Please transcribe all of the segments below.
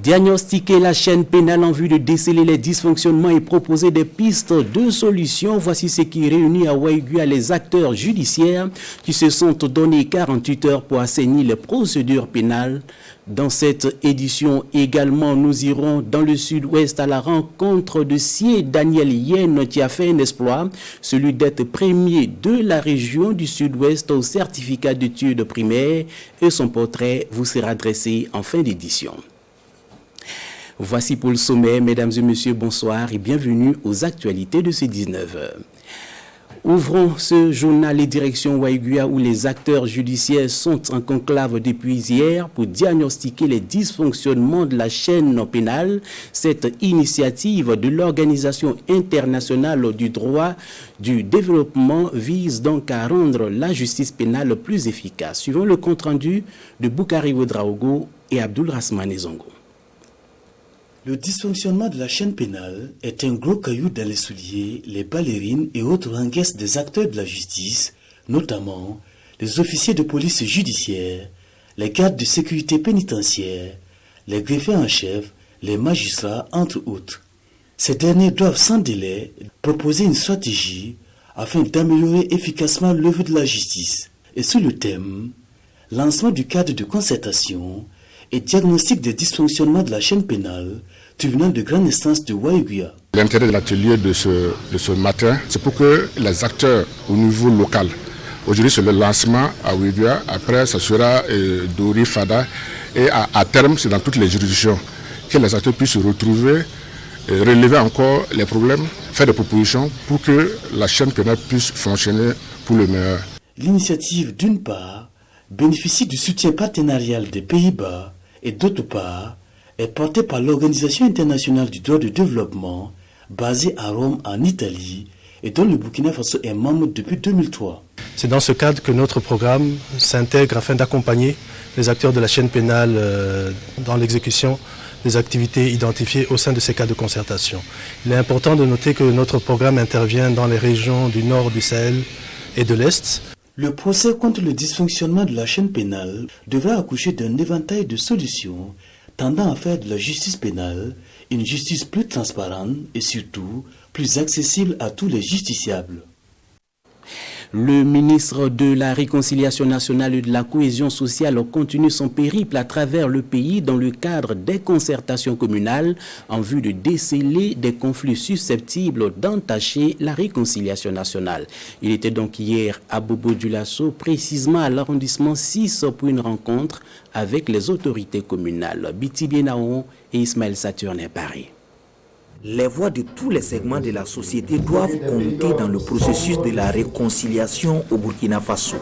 Diagnostiquer la chaîne pénale en vue de déceler les dysfonctionnements et proposer des pistes de solutions. Voici ce qui réunit à Waiguia les acteurs judiciaires qui se sont donnés 48 heures pour assainir les procédures pénales. Dans cette édition également, nous irons dans le sud-ouest à la rencontre de Sié Daniel Yen qui a fait un exploit, celui d'être premier de la région du sud-ouest au certificat d'études primaires, et son portrait vous sera dressé en fin d'édition. Voici pour le sommet, mesdames et messieurs, bonsoir et bienvenue aux actualités de ces 19h. Ouvrons ce journal les directions Waiguia où les acteurs judiciaires sont en conclave depuis hier pour diagnostiquer les dysfonctionnements de la chaîne pénale. Cette initiative de l'Organisation internationale du droit du développement vise donc à rendre la justice pénale plus efficace. Suivant le compte-rendu de Boukari Ouedraogo et Abdoul Rasmane Zongo. Le dysfonctionnement de la chaîne pénale est un gros caillou dans les souliers, les ballerines et autres languesses des acteurs de la justice, notamment les officiers de police judiciaire, les gardes de sécurité pénitentiaire, les greffiers en chef, les magistrats, entre autres. Ces derniers doivent sans délai proposer une stratégie afin d'améliorer efficacement l'œuvre de la justice. Et sous le thème « Lancement du cadre de concertation et diagnostic des dysfonctionnements de la chaîne pénale », tribunal de grande instance de Waiguia. L'intérêt de l'atelier de ce matin, c'est pour que les acteurs au niveau local, aujourd'hui c'est le lancement à Waiguia, après ça sera Dori, Fada, et à terme c'est dans toutes les juridictions, que les acteurs puissent se retrouver, relever encore les problèmes, faire des propositions pour que la chaîne pénale puisse fonctionner pour le meilleur. L'initiative d'une part bénéficie du soutien partenarial des Pays-Bas et d'autre part est portée par l'Organisation internationale du droit de développement basée à Rome en Italie et dont le Burkina Faso est membre depuis 2003. C'est dans ce cadre que notre programme s'intègre afin d'accompagner les acteurs de la chaîne pénale dans l'exécution des activités identifiées au sein de ces cas de concertation. Il est important de noter que notre programme intervient dans les régions du nord du Sahel et de l'Est. Le procès contre le dysfonctionnement de la chaîne pénale devra accoucher d'un éventail de solutions tendant à faire de la justice pénale une justice plus transparente et surtout plus accessible à tous les justiciables. Le ministre de la Réconciliation nationale et de la cohésion sociale continue son périple à travers le pays dans le cadre des concertations communales en vue de déceler des conflits susceptibles d'entacher la réconciliation nationale. Il était donc hier à Bobo-Dioulasso, précisément à l'arrondissement 6 pour une rencontre avec les autorités communales. Biti Bienaon et Ismaël Saturnin Paris. Les voix de tous les segments de la société doivent compter dans le processus de la réconciliation au Burkina Faso.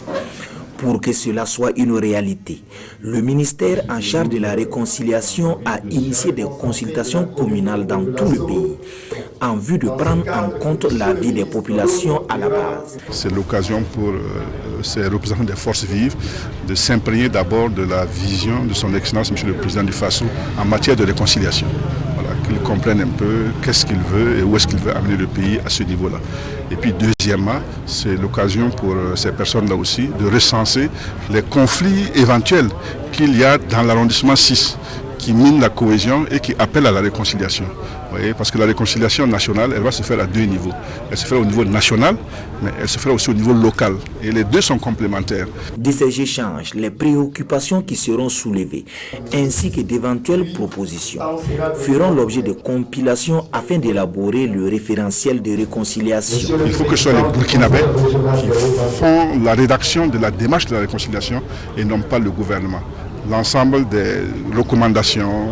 Pour que cela soit une réalité, le ministère en charge de la réconciliation a initié des consultations communales dans tout le pays en vue de prendre en compte la vie des populations à la base. C'est l'occasion pour ces représentants des forces vives de s'imprégner d'abord de la vision de son Excellence, M. le Président du Faso, en matière de réconciliation. Qu'ils comprennent un peu qu'est-ce qu'il veut et où est-ce qu'il veut amener le pays à ce niveau-là. Et puis deuxièmement, c'est l'occasion pour ces personnes-là aussi de recenser les conflits éventuels qu'il y a dans l'arrondissement 6 qui minent la cohésion et qui appellent à la réconciliation. Vous voyez, parce que la réconciliation nationale, elle va se faire à deux niveaux. Elle se fait au niveau national, mais elle se fera aussi au niveau local. Et les deux sont complémentaires. De ces échanges, les préoccupations qui seront soulevées, ainsi que d'éventuelles propositions, feront l'objet de compilations afin d'élaborer le référentiel de réconciliation. Il faut que ce soit les Burkinabés qui font la rédaction de la démarche de la réconciliation et non pas le gouvernement. L'ensemble des recommandations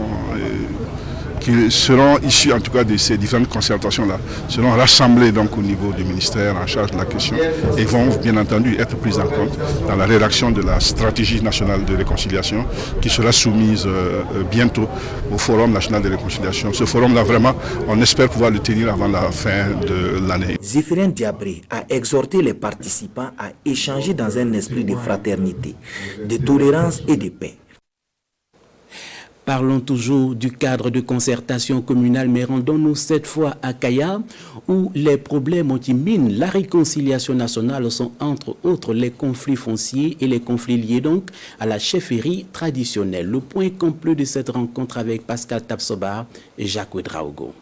qui seront issues en tout cas de ces différentes concertations-là seront rassemblées donc au niveau du ministère en charge de la question et vont bien entendu être prises en compte dans la rédaction de la stratégie nationale de réconciliation qui sera soumise bientôt au Forum national de réconciliation. Ce forum-là vraiment, on espère pouvoir le tenir avant la fin de l'année. Zéphirin Diabré a exhorté les participants à échanger dans un esprit de fraternité, de tolérance et de paix. Parlons toujours du cadre de concertation communale, mais rendons-nous cette fois à Kaya, où les problèmes qui minent la réconciliation nationale sont entre autres les conflits fonciers et les conflits liés donc à la chefferie traditionnelle. Le point complet de cette rencontre avec Pascal Tapsoba et Jacques Ouedraogo.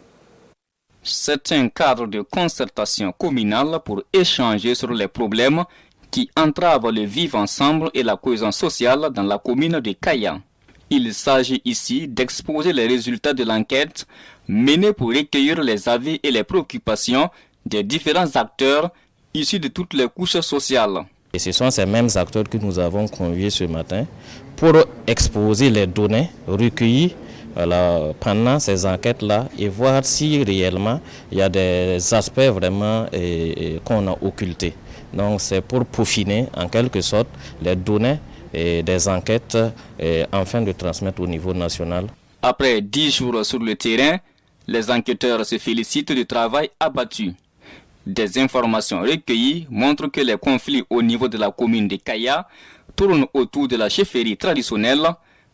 C'est un cadre de concertation communale pour échanger sur les problèmes qui entravent le vivre ensemble et la cohésion sociale dans la commune de Kaya. Il s'agit ici d'exposer les résultats de l'enquête menée pour recueillir les avis et les préoccupations des différents acteurs issus de toutes les couches sociales. Et ce sont ces mêmes acteurs que nous avons conviés ce matin pour exposer les données recueillies pendant ces enquêtes-là et voir si réellement il y a des aspects vraiment qu'on a occultés. Donc c'est pour peaufiner en quelque sorte les données et des enquêtes afin de transmettre au niveau national. Après 10 jours sur le terrain, les enquêteurs se félicitent du travail abattu. Des informations recueillies montrent que les conflits au niveau de la commune de Kaya tournent autour de la chefferie traditionnelle,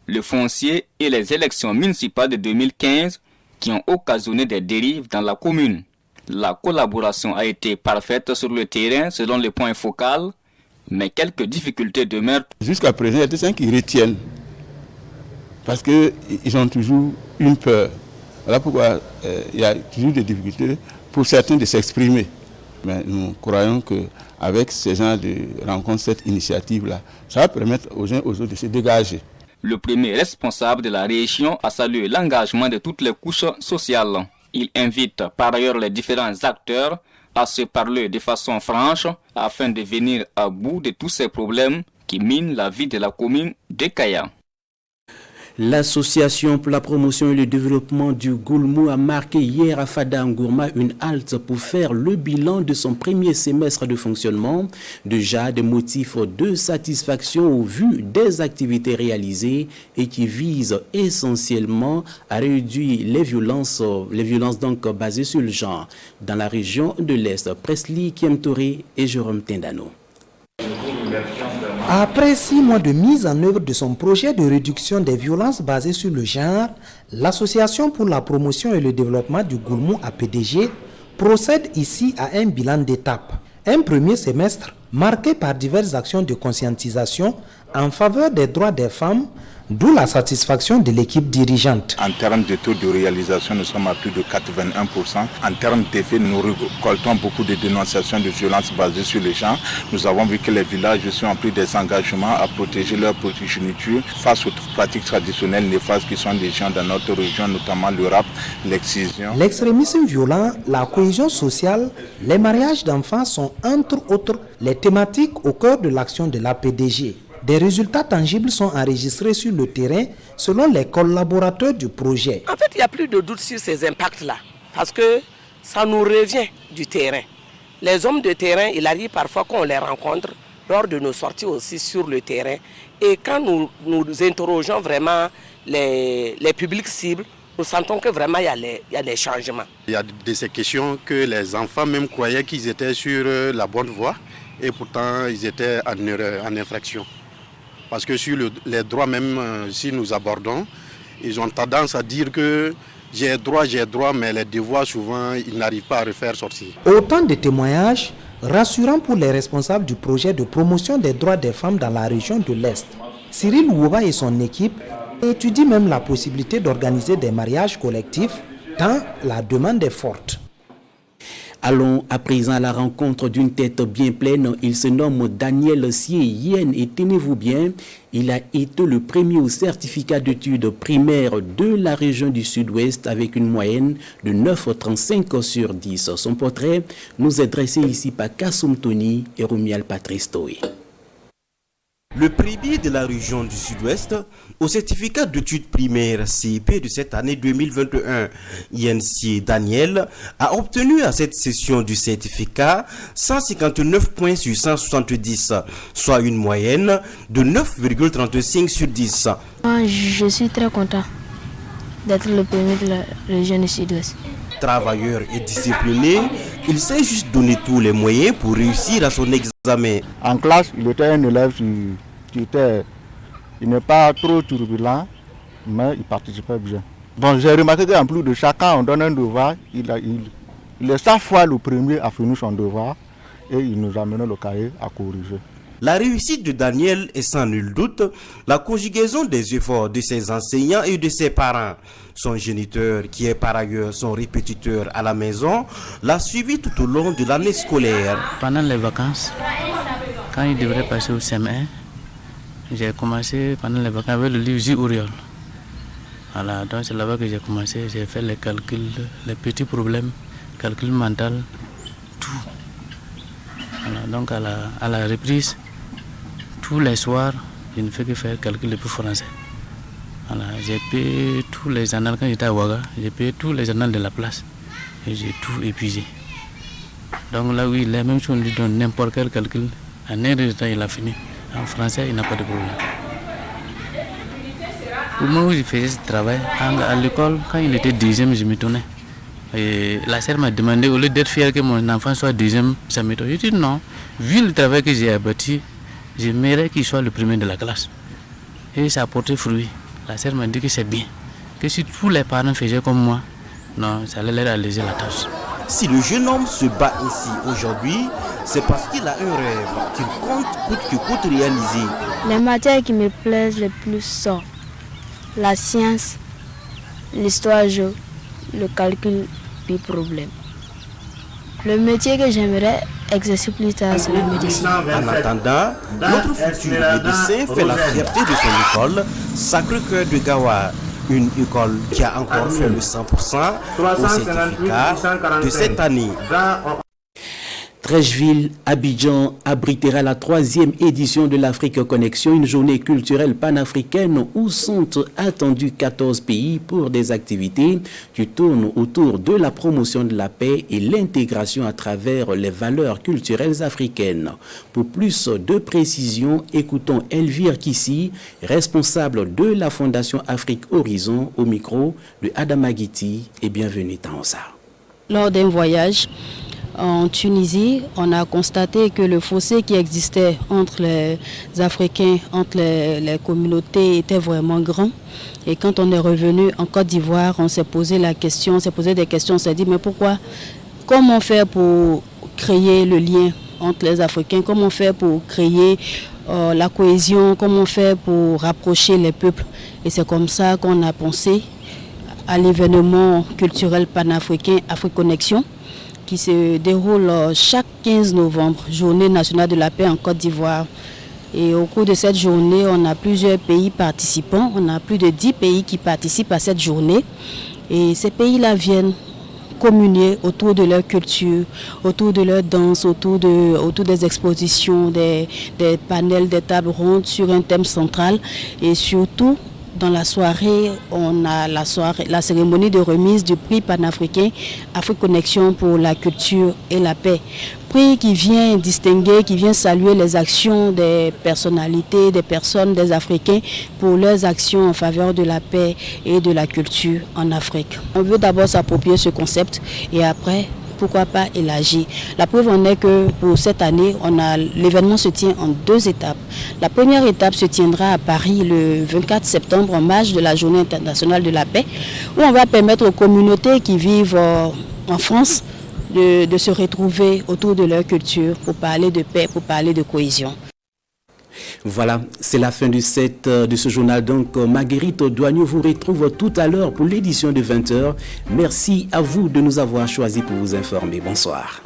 le foncier et les élections municipales de 2015 qui ont occasionné des dérives dans la commune. La collaboration a été parfaite sur le terrain selon les points focaux, mais quelques difficultés demeurent. Jusqu'à présent, il y a des gens qui retiennent parce qu'ils ont toujours une peur. Voilà pourquoi il y a toujours des difficultés pour certains de s'exprimer. Mais nous croyons qu'avec ces gens de rencontres, cette initiative-là, ça va permettre aux uns aux autres de se dégager. Le premier responsable de la région a salué l'engagement de toutes les couches sociales. Il invite par ailleurs les différents acteurs à se parler de façon franche afin de venir à bout de tous ces problèmes qui minent la vie de la commune de Kaya. L'Association pour la promotion et le développement du Goulmou a marqué hier à Fada Ngourma une halte pour faire le bilan de son premier semestre de fonctionnement. Déjà des motifs de satisfaction au vu des activités réalisées et qui visent essentiellement à réduire les violences donc basées sur le genre dans la région de l'Est. Presley Kiemtoré et Jérôme Tindano. Après 6 mois de mise en œuvre de son projet de réduction des violences basées sur le genre, l'Association pour la promotion et le développement du Goulmou APDG procède ici à un bilan d'étape. Un premier semestre marqué par diverses actions de conscientisation en faveur des droits des femmes, d'où la satisfaction de l'équipe dirigeante. En termes de taux de réalisation, nous sommes à plus de 81%. En termes d'effets, nous récoltons beaucoup de dénonciations de violences basées sur les gens. Nous avons vu que les villages ont pris des engagements à protéger leur progéniture face aux pratiques traditionnelles néfastes qui sont des gens dans notre région, notamment le rap, l'excision. L'extrémisme violent, la cohésion sociale, les mariages d'enfants sont entre autres les thématiques au cœur de l'action de l'APDG. Des résultats tangibles sont enregistrés sur le terrain selon les collaborateurs du projet. En fait, il n'y a plus de doute sur ces impacts-là parce que ça nous revient du terrain. Les hommes de terrain, il arrive parfois qu'on les rencontre lors de nos sorties aussi sur le terrain. Et quand nous interrogeons vraiment les publics cibles, nous sentons que vraiment il y a des changements. Il y a de ces questions que les enfants même croyaient qu'ils étaient sur la bonne voie et pourtant ils étaient en infraction. Parce que sur les droits même, si nous abordons, ils ont tendance à dire que j'ai droit, mais les devoirs souvent, ils n'arrivent pas à refaire sortir. Autant de témoignages rassurants pour les responsables du projet de promotion des droits des femmes dans la région de l'Est. Cyril Ouba et son équipe étudient même la possibilité d'organiser des mariages collectifs tant la demande est forte. Allons à présent à la rencontre d'une tête bien pleine. Il se nomme Daniel Sie-Yen et tenez-vous bien, il a été le premier au certificat d'études primaires de la région du Sud-Ouest avec une moyenne de 9,35 sur 10. Son portrait nous est dressé ici par Kassoum Tony et Romial Patrice Toé. Le premier de la région du Sud-Ouest au certificat d'études primaires CEP de cette année 2021, Yensi Daniel, a obtenu à cette session du certificat 159 points sur 170, soit une moyenne de 9,35 sur 10. Je suis très content d'être le premier de la région du Sud-Ouest. Travailleur et discipliné, il s'est juste donné tous les moyens pour réussir à son examen. En classe, il était un élève il n'est pas trop turbulent mais ils participaient bien. Bon, j'ai remarqué qu'en plus de chacun, on donne un devoir. Il est chaque fois le premier à finir son devoir et il nous amène le cahier à corriger. La réussite de Daniel est sans nul doute la conjugaison des efforts de ses enseignants et de ses parents. Son géniteur, qui est par ailleurs son répétiteur à la maison, l'a suivi tout au long de l'année scolaire. Pendant les vacances, quand il devrait passer au CM1, j'ai commencé pendant les vacances avec le livre J. Auriol. Voilà, donc c'est là-bas que j'ai commencé, j'ai fait les calculs, les petits problèmes, calcul mental, tout. Voilà, donc à la reprise, tous les soirs, je ne fais que faire calcul depuis français. Voilà, j'ai payé tous les annales quand j'étais à Ouaga, j'ai payé tous les annales de la place et j'ai tout épuisé. Donc là oui, la même chose, on lui donne n'importe quel calcul, en un de temps il a fini. En français, il n'a pas de problème. Au moment où je faisais ce travail, à l'école, quand il était deuxième, je m'étonnais. Et la sœur m'a demandé, au lieu d'être fier que mon enfant soit deuxième, ça m'étonne. J'ai dit non, vu le travail que j'ai abattu, j'aimerais qu'il soit le premier de la classe. Et ça a porté fruit. La sœur m'a dit que c'est bien, que si tous les parents faisaient comme moi, non, ça allait leur alléger la tâche. Si le jeune homme se bat ici aujourd'hui, c'est parce qu'il a un rêve qu'il compte coûte que coûte réaliser. Les matières qui me plaisent le plus sont la science, l'histoire géo, le calcul puis problème. Le métier que j'aimerais exercer plus tard, c'est la médecine. En attendant, notre futur médecin fait la fierté de son école, Sacré-Cœur de Gawa. Une école qui a encore fait le 100% au certificat de cette année. Trècheville, Abidjan abritera la 3e édition de l'Afrique Connexion, une journée culturelle panafricaine où sont attendus 14 pays pour des activités qui tournent autour de la promotion de la paix et l'intégration à travers les valeurs culturelles africaines. Pour plus de précision, écoutons Elvire Kissi, responsable de la Fondation Afrique Horizon, au micro de Adama Guiti, et bienvenue à Ansa. Lors d'un voyage en Tunisie, on a constaté que le fossé qui existait entre les Africains, entre les communautés était vraiment grand. Et quand on est revenu en Côte d'Ivoire, on s'est posé la question, on s'est posé des questions, on s'est dit mais pourquoi, comment faire pour créer le lien entre les Africains, comment faire pour créer la cohésion, comment faire pour rapprocher les peuples. Et c'est comme ça qu'on a pensé à l'événement culturel panafricain Afrique Connexion, qui se déroule chaque 15 novembre, journée nationale de la paix en Côte d'Ivoire. Et au cours de cette journée, on a plusieurs pays participants, on a plus de 10 pays qui participent à cette journée. Et ces pays-là viennent communier autour de leur culture, autour de leur danse, autour des expositions, des panels, des tables rondes sur un thème central. Et surtout, dans la soirée, on a la cérémonie de remise du prix panafricain Afrique Connexion pour la culture et la paix. Prix qui vient distinguer, qui vient saluer les actions des personnalités, des personnes, des Africains pour leurs actions en faveur de la paix et de la culture en Afrique. On veut d'abord s'approprier ce concept et après, pourquoi pas élargir. La preuve en est que pour cette année, l'événement se tient en 2 étapes. La première étape se tiendra à Paris le 24 septembre en marge de la Journée internationale de la paix, où on va permettre aux communautés qui vivent en France de se retrouver autour de leur culture pour parler de paix, pour parler de cohésion. Voilà, c'est la fin de ce journal. Donc, Marguerite Douagneau vous retrouve tout à l'heure pour l'édition de 20h. Merci à vous de nous avoir choisis pour vous informer. Bonsoir.